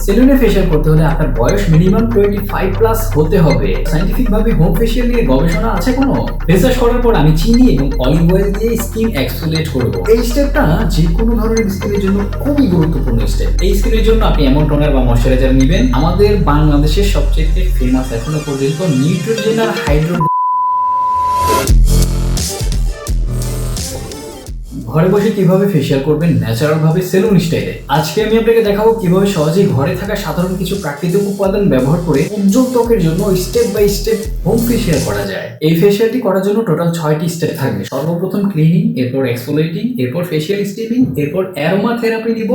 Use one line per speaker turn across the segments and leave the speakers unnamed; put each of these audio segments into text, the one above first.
সেলুনে ফেশিয়াল করতে হলে আপনার বয়স মিনিমাম 25 প্লাস হতে হবে। সায়েন্টিফিক ভাবে হোম ফেশিয়াল নিয়ে গবেষণা আছে কোনো? রিসার্চ করার পর আমি চিনি এবং অলিভ অয়েল দিয়ে স্কিন এক্সফোলিয়েট করব। এই স্টেপটা যে কোনো ধরনের স্কিনের জন্য খুবই গুরুত্বপূর্ণ স্টেপ। এই স্কিনের জন্য আপনি এমন টোনার বা ময়শ্চারাইজার নেবেন। আমাদের বাংলাদেশের সবচেয়ে ফেমাস এখনো পর্যন্ত নিউট্রোজেন আর হাইড্রো। ঘরে বসে কিভাবে ফেশিয়াল করবেন ন্যাচারাল ভাবে সেলুন স্টাইলে। আজকে আমি আপনাকে দেখাবো কিভাবে সহজেই ঘরে থাকা সাধারণ কিছু প্রাকৃতিক উপাদান ব্যবহার করে উজ্জ্বল ত্বকের জন্য step by step home facial করা যায়। এই ফেশিয়ালটি করার জন্য টোটাল 6টি স্টেপ থাকবে। সর্বপ্রথম ক্লিনিং, এরপর এক্সফোলিয়েটিং, এরপর ফেশিয়াল স্টিমিং, এরপর অ্যারোমাথেরাপি নিব,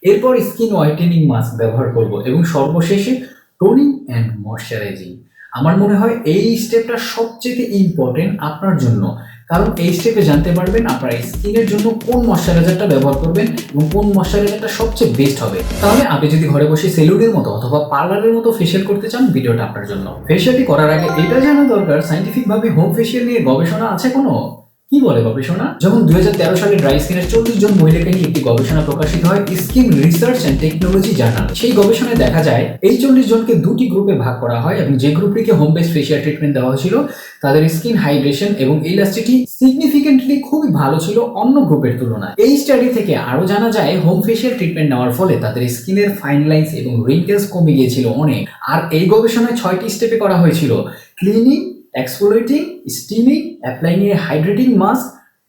এরপর স্কিন হোয়াইটেনিং মাস্ক ব্যবহার করব এবং সর্বশেষে টোনিং অ্যান্ড ময়শ্চারাইজিং। আমার মনে হয় এই স্টেপটা সবচেয়ে ইম্পর্টেন্ট আপনার জন্য, কারণ এই স্টেপে জানতে পারবেন আপনার স্কিনের জন্য কোন ময়শ্চারাইজারটা ব্যবহার করবেন এবং কোন ময়শ্চারাইজারটা সবচেয়ে বেস্ট হবে। তাহলে আপনি যদি ঘরে বসে সেলুনের মতো অথবা পার্লারের মতো ফেশিয়াল করতে চান, ভিডিওটা আপনার জন্য। ফেশিয়ালটি করার আগে এটা জানা দরকার সায়েন্টিফিক ভাবে হোম ফেশিয়াল নিয়ে গবেষণা আছে কোনো? কি বলে গবেষণা? যেমন 2013 সালে ড্রাই স্কিনের 40 জন মহিলাকে নিয়ে একটি গবেষণা প্রকাশিত হয় skin research and technology journal. সেই গবেষণায় দেখা যায় এই 40 জনকে দুটি গ্রুপে ভাগ করা হয় এবং যে গ্রুপটিকে হোম বেসড ফেশিয়াল ট্রিটমেন্ট দেওয়া হয়েছিল তাদের স্কিন হাইড্রেশন এবং ইলাস্টিসিটি সিগনিফিকেন্টলি খুবই ভালো ছিল অন্য গ্রুপের তুলনায়। এই স্টাডি থেকে আরো জানা যায় হোম ফেশিয়াল ট্রিটমেন্ট নেওয়ার ফলে তাদের স্কিনের ফাইন লাইন্স এবং রিঙ্কেলস কমে গিয়েছিল অনেক। আর এই গবেষণায় 6টি স্টেপে করা হয়েছিল: ক্লিনিং, এক্সফোলিয়েটিং, স্টিমিং, অ্যাপ্লাইং এ হাইড্রেটিং মাস্ক,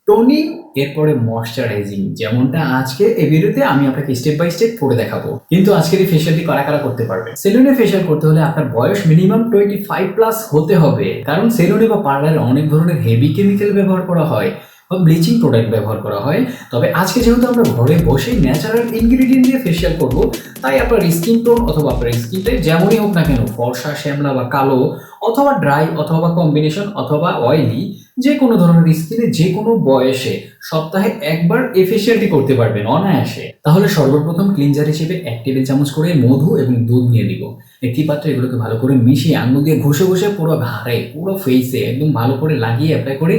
টোনিং, এরপরে ময়শ্চারাইজিং। যেমনটা আজকে এই ভিডিওতে আমি আপনাকে স্টেপ বাই স্টেপ করে দেখাবো। কিন্তু আজকের এই ফেশিয়ালটি কারা করতে পারবে? সেলুনে ফেশিয়াল করতে হলে আপনার বয়স মিনিমাম 25 প্লাস হতে হবে, কারণ সেলুনে বা পার্লারে অনেক ধরনের হেভি কেমিক্যাল ব্যবহার করা হয় বা ব্লিচিং প্রোডাক্ট ব্যবহার করা হয়। তবে আজকে যেহেতু আমরা ঘরে বসেই ন্যাচারাল ইনগ্রিডিয়েন্ট দিয়ে ফেশিয়াল করব, তাই আপনার স্কিন টোন অথবা আপনার স্কিন টাইপ যেমনই হোক না কেন, ফর্সা, শ্যামলা বা কালো, অথবা ড্রাই, অথবা কম্বিনেশন, অথবা অয়েলি, যে কোনো ধরনের স্কিনে যে কোনো বয়সে সপ্তাহে একবার এই ফেশিয়ালটি করতে পারবেন অনায়াসে। তাহলে সর্বপ্রথম ক্লিনজার হিসেবে 1 টেবিল চামচ করে মধু এবং দুধ নিয়ে নিব। একটি পাত্রে এগুলোকে ভালো করে মিশিয়ে আঙুল দিয়ে ঘষে ঘষে পুরো ঘাড়ে, পুরো ফেসে একদম ভালো করে লাগিয়ে অ্যাপ্লাই করে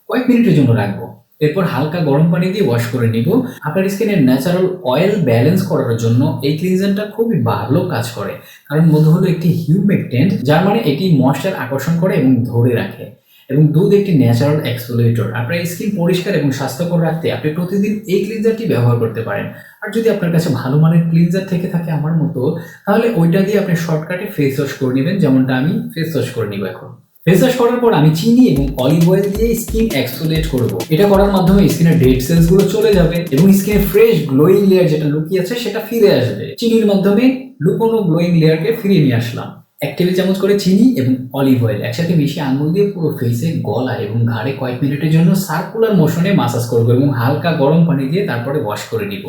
কয়েক মিনিটের জন্য রাখবো। এরপর হালকা গরম পানি দিয়ে ওয়াশ করে নিব। আপনার স্কিনের ন্যাচারাল অয়েল ব্যালেন্স করার জন্য এই ক্লিনজারটা খুবই ভালো কাজ করে, কারণ মধু হলো একটি হিউমেকটেন্ট, যার মানে এটি ময়েশ্চার আকর্ষণ করে এবং ধরে রাখে, এবং দুধ একটি ন্যাচারাল এক্সফোলিয়েটর। আপনার স্কিন পরিষ্কার এবং স্বাস্থ্যকর রাখতে আপনি প্রতিদিন এই ক্লিনজারটি ব্যবহার করতে পারেন। আর যদি আপনার কাছে ভালো মানের ক্লিনজার থেকে থাকে আমার মতো, তাহলে ওইটা দিয়ে আপনি শর্টকাটে ফেস ওয়াশ করে নেবেন, যেমনটা আমি ফেস ওয়াশ করে নিব এখন। ফেস ওয়াশ করার পর আমি চিনি এবং অলিভ অয়েল দিয়ে স্কিন এক্সফোলিয়েট করব। এটা করার মাধ্যমে স্কিনের ডেড সেলস গুলো চলে যাবে এবং স্কিনের ফ্রেশ গ্লোয়িং লেয়ার যেটা লুকিয়ে আছে সেটা ফিরে আসবে। চিনির মাধ্যমে লুকোনো গ্লোয়িং লেয়ারকে ফিরিয়ে নিয়ে আসলাম। 1 টেবিল চামচ করে চিনি এবং অলিভ অয়েল একসাথে মিশিয়ে আঙুল দিয়ে পুরো ফেসে, গলায় এবং ঘাড়ে কয়েক মিনিটের জন্য সার্কুলার মোশনে মাসাজ করবো এবং হালকা গরম পানি দিয়ে তারপরে ওয়াশ করে নিব।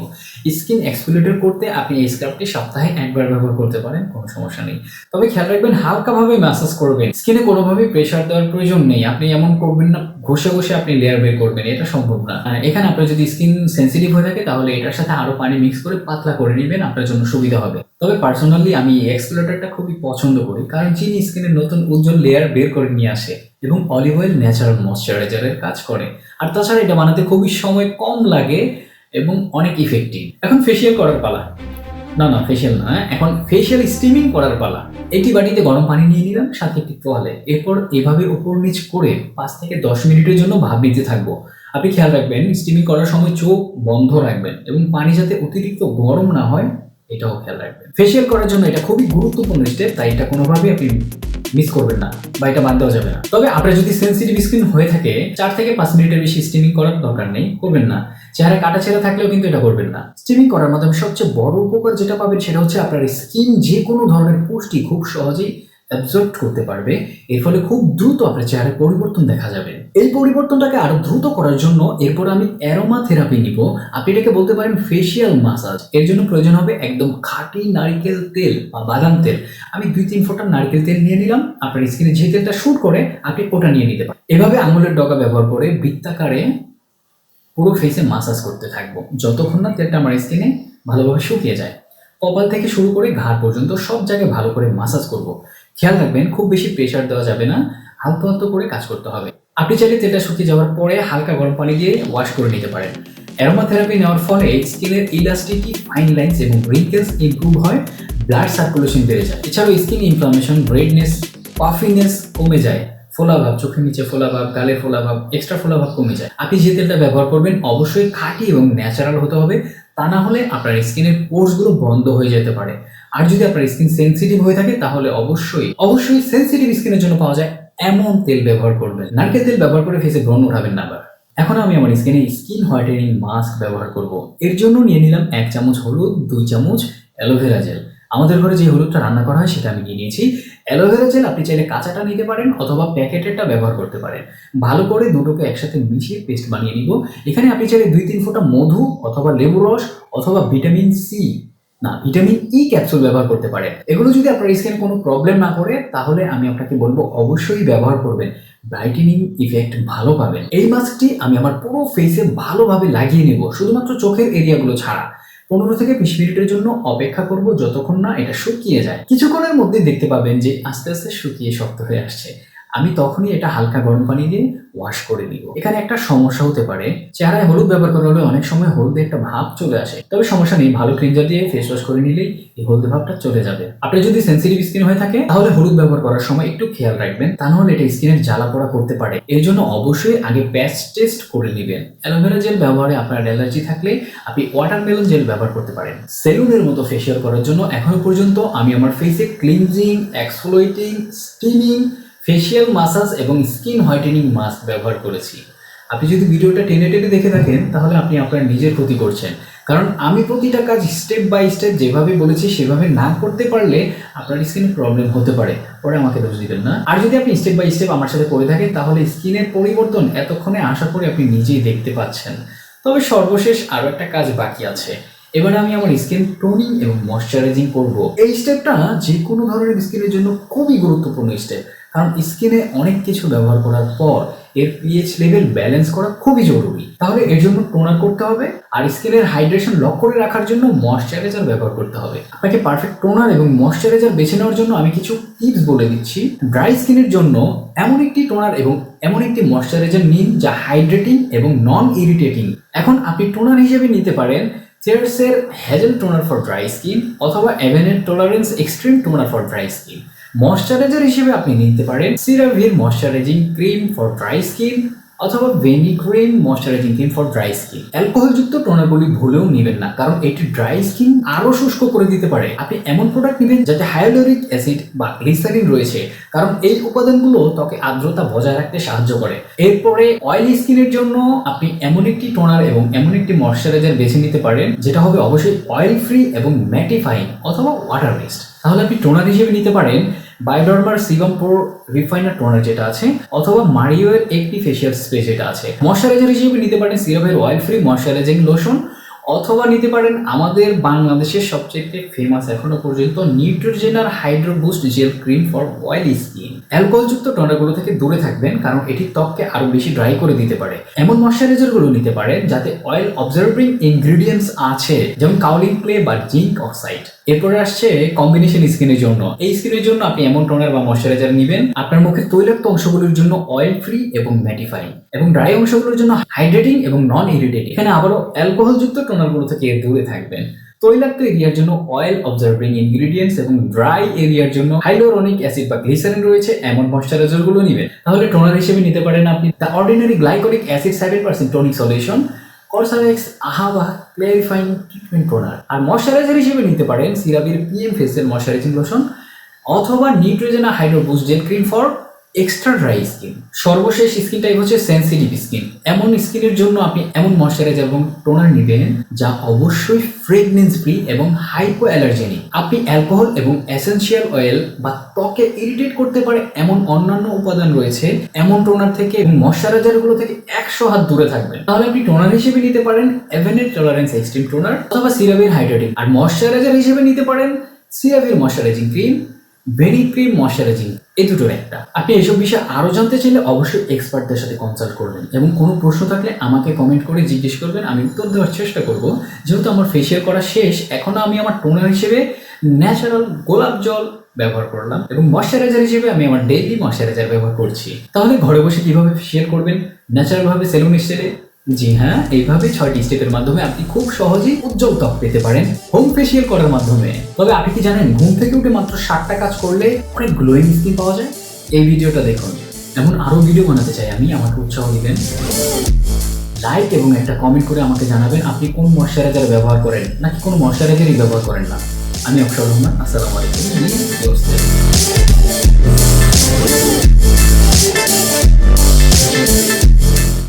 স্কিন এক্সফোলিয়েটর করতে আপনি এই স্ক্রাবটি সপ্তাহে একবার ব্যবহার করতে পারেন, কোনো সমস্যা নেই। তবে খেয়াল রাখবেন হালকাভাবে ম্যাসাজ করবেন, স্কিনে কোনোভাবেই প্রেশার দেওয়ার প্রয়োজন নেই। আপনি এমন করবেন না ঘষে ঘষে আপনি লেয়ার বের করবেন, এটা সম্ভব না। এখানে আপনার যদি স্কিন সেন্সিটিভ হয়ে থাকে তাহলে এটার সাথে আরো পানি মিক্স করে পাতলা করে নেবেন, আপনার জন্য সুবিধা হবে। তবে পার্সোনালি আমি এই এক্সফোলিয়েটরটা খুবই পছন্দ করি, কারণ চিনি স্কিনের নতুন উজ্জ্বল লেয়ার বের করে নিয়ে আসে এবং অলিভ অয়েল ন্যাচারাল ময়শ্চারাইজারের কাজ করে। আর তাছাড়া এটা বানাতে খুবই সময় কম লাগে এবং অনেক ইফেক্টিভ। এখন ফেশিয়াল করার পালা। না ফেশিয়াল না, এখন ফেশিয়াল স্টিমিং করার পালা। একটি বাটিতে গরম পানি নিয়ে নিলাম, সাথে একটি তোয়ালে। এরপর এভাবে উপর নিচ করে 5 থেকে 10 মিনিটের জন্য ভাপ নিতে থাকবো। আপনি খেয়াল রাখবেন স্টিমিং করার সময় চোখ বন্ধ রাখবেন এবং পানি যাতে অতিরিক্ত গরম না হয় এটাও খেয়াল রাখবেন। ফেশিয়াল করার জন্য এটা খুবই গুরুত্বপূর্ণ স্টেপ, তাই এটা কোনোভাবেই আপনি মিস করবেন না বা এটা বাদ দেওয়া যাবে না। তবে আপনার যদি সেন্সিটিভ স্কিন হয়ে থাকে 4 থেকে 5 মিনিটের বেশি স্টিমিং করার দরকার নেই, করবেন না। চেহারা কাটাছেঁড়া থাকলেও কিন্তু এটা করবেন না। স্টিমিং করার মাধ্যমে সবচেয়ে বড় উপকার যেটা পাবেন সেটা হচ্ছে আপনার স্কিন যে কোনো ধরনের পুষ্টি খুব সহজেই অ্যাবজর্ব করতে পারবে। এর ফলে খুব দ্রুত আপনার চেহারায় পরিবর্তন দেখা যাবে। এই পরিবর্তনটাকে আরো দ্রুত করার জন্য এরপর আমি অ্যারোমাথেরাপি নিব। আপনি এটাকে বলতে পারেন ফেশিয়াল মাসাজ। এর জন্য প্রয়োজন হবে একদম খাঁটি নারকেল তেল বা বাদাম তেল। আমি 2-3 ফোঁটা নারকেল তেল নিয়ে নিলাম। আপনার স্কিনে যে তেলটা শুট করে আপনি ওটা নিয়ে নিতে পারেন। এভাবে আঙুলের ডগা ব্যবহার করে বৃত্তাকারে পুরো ফেসে মাসাজ করতে থাকবো যতক্ষণ না তেলটা আমার স্কিনে ভালোভাবে শুকিয়ে যায়। কপাল থেকে শুরু করে ঘাড় পর্যন্ত সব জায়গায় ভালো করে মাসাজ করব। খেয়াল রাখবেন খুব বেশি প্রেশার দেওয়া যাবে না, হালকা করে কাজ করতে হবে। আপনি চাইলে তেলটা শুকিয়ে যাওয়ার পরে হালকা গরম পানি দিয়ে ওয়াশ করে নিতে পারেন। অ্যারোমাথেরাপি নেওয়ার ফলে স্কিনের ইলাস্টিটি, ফাইন লাইন্স এবং রিঙ্কেলস ইমপ্রুভ হয়, ব্লাড সার্কুলেশন বেড়ে যায়। এছাড়াও স্কিন ইনফ্লামেশন, রেডনেস, পাফিনেস কমে যায়, ফোলাভাব, চোখের নিচে ফোলাভাব, গালে ফোলাভাব, এক্সট্রা ফোলাভাব কমে যায়। আপনি যে তেলটা ব্যবহার করবেন অবশ্যই খাঁটি এবং ন্যাচারাল হতে হবে, তা না হলে আপনার স্কিনের পোর্সগুলো বন্ধ হয়ে যেতে পারে। আর যদি আপনার স্কিন সেনসিটিভ হয়ে থাকে তাহলে অবশ্যই সেনসিটিভ স্কিনের জন্য পাওয়া যায় এমন তেল ব্যবহার করবেন। নারকেল তেল ব্যবহার করে ফেসে ব্রণ উঠাবেন না আবার। এখন আমি আমার স্কিনে স্কিন হোয়াইটেনিং মাস্ক ব্যবহার করব। এর জন্য নিয়ে নিলাম 1 চামচ হলুদ, 2 চামচ অ্যালোভেরা জেল। আমাদের ঘরে যে হলুদটা রান্না করা হয় সেটা আমি নিয়ে নিয়েছি। অ্যালোভেরা জেল আপনি চাইলে কাঁচাটা নিতে পারেন অথবা প্যাকেটেরটা ব্যবহার করতে পারেন। ভালো করে দুটোকে একসাথে মিশিয়ে পেস্ট বানিয়ে নিব। এখানে আপনি চাইলে 2-3 ফোঁটা মধু অথবা লেবু রস অথবা ভিটামিন ই ক্যাপসুল ব্যবহার করতে পারেন। এগুলো যদি আপনার স্কিনে কোনো প্রবলেম না করে তাহলে আমি আপনাকে বলবো অবশ্যই ব্যবহার করবেন, ব্রাইটেনিং ইফেক্ট ভালো পাবেন। এই মাস্কটি আমি আমার পুরো ফেসে ভালোভাবে লাগিয়ে নেব, শুধুমাত্র চোখের এরিয়াগুলো ছাড়া। 15 থেকে 20 মিনিটের জন্য অপেক্ষা করব যতক্ষণ না এটা শুকিয়ে যায়। কিছুক্ষণের মধ্যে দেখতে পাবেন যে আস্তে আস্তে শুকিয়ে শক্ত হয়ে আসছে। আমি তখনই এটা হালকা গরম পানি দিয়ে ওয়াশ করে দিব। এখানে একটা সমস্যা হতে পারে, চেহারায় হলুদ ব্যবহার করা হলে অনেক সময় হলুদে একটা ভাব চলে আসে। তবে সমস্যা নেই, ভালো ক্লিনজার দিয়ে ফেস ওয়াশ করে নিলেই এই হলুদ ভাবটা চলে যাবে। আপনি যদি সেনসিটিভ স্কিন হয়ে থাকে তাহলে হলুদ ব্যবহার করার সময় একটু খেয়াল রাখবেন, তা নাহলে এটা স্কিনের জ্বালা পোড়া করতে পারে। এর জন্য অবশ্যই আগে প্যাচ টেস্ট করে নেবেন। অ্যালোভেরা জেল ব্যবহারে আপনার অ্যালার্জি থাকলে আপনি ওয়াটারমেলন জেল ব্যবহার করতে পারেন। সেলুনের মতো ফেসিয়াল করার জন্য এখনো পর্যন্ত আমি আমার ফেসে cleansing, exfoliating, steaming, facial massage এবং স্কিন হোয়াইটেনিং মাস্ক ব্যবহার করেছি। আপনি যদি ভিডিওটা টেনে টেনে দেখে থাকেন তাহলে আপনি আপনার নিজের ক্ষতি করছেন, কারণ আমি প্রতিটা কাজ স্টেপ বাই স্টেপ যেভাবে বলেছি সেভাবে না করতে পারলে আপনার স্কিনে প্রবলেম হতে পারে, পরে আমাকে দোষ দিবেন না। আর যদি আপনি স্টেপ বাই স্টেপ আমার সাথে করে থাকেন তাহলে স্কিনের পরিবর্তন এতক্ষণে আশা করি আপনি নিজেই দেখতে পাচ্ছেন। তবে সর্বশেষ আরও একটা কাজ বাকি আছে। এবারে আমি আমার স্কিন টোনিং এবং ময়শ্চারাইজিং করব। এই স্টেপটা যে কোনো ধরনের স্কিনের জন্য খুবই গুরুত্বপূর্ণ স্টেপ, কারণ স্কিনে অনেক কিছু ব্যবহার করার পর এর পিএইচ লেভেল ব্যালেন্স করা খুবই জরুরি। তাহলে এর জন্য টোনার করতে হবে আর স্কিনের হাইড্রেশন লক করে রাখার জন্য ময়শ্চারাইজার ব্যবহার করতে হবে। আপনাকে পারফেক্ট টোনার এবং ময়শ্চারাইজার বেছে নেওয়ার জন্য আমি কিছু টিপস বলে দিচ্ছি। ড্রাই স্কিনের জন্য এমন একটি টোনার এবং এমন একটি ময়শ্চারাইজার নিন যা হাইড্রেটিং এবং নন ইরিটেটিং। এখন আপনি টোনার হিসেবে নিতে পারেন চেয়ার্সের hazel toner for dry skin অথবা এভেনের tolerance extreme toner for dry skin. Moisturiser হিসেবে আপনি নিতে পারেন সিরাভির moisturising cream for dry skin অথবা Vanicream moisturising cream for dry skin. অ্যালকোহলযুক্ত টোনারগুলি ভুলেও নেবেন না, কারণ এটি ড্রাই স্কিন আরো শুষ্ক করে দিতে পারে। আপনি এমন প্রোডাক্ট নেবেন যাতে হাইলোরিক অ্যাসিড বা গ্লিসারিন রয়েছে, কারণ এই উপাদানগুলো ত্বকে আর্দ্রতা বজায় রাখতে সাহায্য করে। এরপরে অয়েলি স্কিনের জন্য আপনি এমন একটি টোনার এবং এমন একটি ময়শ্চারাইজার বেছে নিতে পারেন যেটা হবে অবশ্যই অয়েল ফ্রি এবং ম্যাটিফাইং অথবা ওয়াটার বেসড। তাহলে আপনি টোনার হিসেবে নিতে পারেন বায়োডার্মার সিবাম প্রো রিফাইনার টোনার যেটা আছে অথবা মারিওয়ের একটি ফেসিয়াল স্প্রে যেটা আছে। ময়শ্চারাইজার হিসেবে নিতে পারেন সিরাভের অয়েল ফ্রি ময়শ্চারাইজিং লোশন অথবা নিতে পারেন আমাদের বাংলাদেশের সবচেয়ে ফেমাস এখনো পর্যন্ত নিউট্রিজেনার hydro boost gel cream for oily skin. অ্যালকোহলযুক্ত টোনারগুলো থেকে দূরে থাকবেন, কারণ এটি ত্বককে আরো বেশি ড্রাই করে দিতে পারে। এমন ময়শ্চারাইজারগুলো নিতে পারেন যাতে অয়েল অবজর্বিং ইনগ্রেডিয়েন্টস আছে, যেমন কাউলিন ক্লে বা জিঙ্ক অক্সাইড। এরপরে আসছে কম্বিনেশন স্কিনের জন্য। এই স্কিনের জন্য আপনি এমন টোনার বা ময়শ্চারাইজার নেবেন আপনার মুখের তৈলাক্ত অংশগুলোর জন্য অয়েল ফ্রি এবং ম্যাটিফাইং, এবং ড্রাই অংশগুলোর জন্য হাইড্রেটিং এবং নন ইরিটেটিং। এখানে আবারও অ্যালকোহলযুক্ত টোনারগুলো থেকে দূরে থাকবেন। তৈলাক্ত এরিয়ার জন্য অয়েল অবজর্বিং ইনগ্রেডিয়েন্টস এবং ড্রাই এরিয়ার জন্য হাইলোরনিক অ্যাসিড বা গ্লিসারিন রয়েছে এমন ময়শ্চারাইজারগুলো নেবেন। তাহলে টোনার হিসেবে নিতে পারেন আপনি the ordinary glycolic acid 7% tonic solution, করসারেক্স আহাবা ক্লিয়ারিফাইং ট্রিটমেন্ট টোনার। আর ময়শ্চারাইজার হিসেবে নিতে পারেন সিরাভির পিএম ফেসিয়াল ময়শ্চারাইজিং লোশন অথবা Neutrogena hydro boost gel cream for extra dry skin. সর্বশেষ স্কিন টাইপ হচ্ছে সেনসিটিভ স্কিন। এমন স্কিনের জন্য আপনি এমন ময়শ্চারাইজার এবং টোনার নেবেন যা অবশ্যই ফ্রেগনেন্স ফ্রি এবং হাইপো অ্যালার্জেনিক। আপনি অ্যালকোহল এবং এসেনশিয়াল অয়েল বা ত্বকে ইরিটেট করতে পারে এমন অন্যান্য উপাদান রয়েছে এমন টোনার থেকে এবং ময়শ্চারাইজারগুলো থেকে 100 হাত দূরে থাকবেন। তাহলে আপনি টোনার হিসেবে নিতে পারেন এভেনের টলারেন্স এক্সট্রিম টোনার অথবা সিরাভির হাইড্রেটিং। আর ময়শ্চারাইজার হিসেবে নিতে পারেন সিরাভির moisturising cream, very cream moisturising. এই দুটোর একটা। আপনি এসব বিষয়ে আরো জানতে চাইলে অবশ্যই এক্সপার্টদের সাথে কনসাল্ট করবেন এবং কোনো প্রশ্ন থাকলে আমাকে কমেন্ট করে জিজ্ঞেস করবেন, আমি উত্তর দেওয়ার চেষ্টা করব। যেহেতু আমার ফেসিয়াল করা শেষ, এখনো আমি আমার টোনার হিসেবে ন্যাচারাল গোলাপ জল ব্যবহার করলাম এবং ময়শ্চারাইজার হিসেবে আমি আমার ডেইলি ময়শ্চারাইজার ব্যবহার করছি। তাহলে ঘরে বসে কিভাবে ফেসিয়াল করবেন ন্যাচারাল ভাবে সেলুন স্টাইলে জি হ্যাঁ, এইভাবে 6টি স্টেপের মাধ্যমে আপনি খুব সহজেই উজ্জ্বল ত্বক পেতে পারেন হোম ফেসিয়াল করার মাধ্যমে। তবে আপনি কি জানেন ঘুম থেকে উঠে মাত্র 7টা কাজ করলে অনেক গ্লোয়িং স্কিন পাওয়া যায়? এই ভিডিওটা দেখুন। এমন আরো ভিডিও বানাতে চাই আমি, আমাকে উৎসাহ দিবেন। লাইক এবং একটা কমেন্ট করে আমাকে জানাবেন আপনি কোন ময়শ্চারাইজার ব্যবহার করেন নাকি কোনো ময়শ্চারাইজারই ব্যবহার করেন না। আমি অপসর রহমান, আসসালামু আলাইকুম।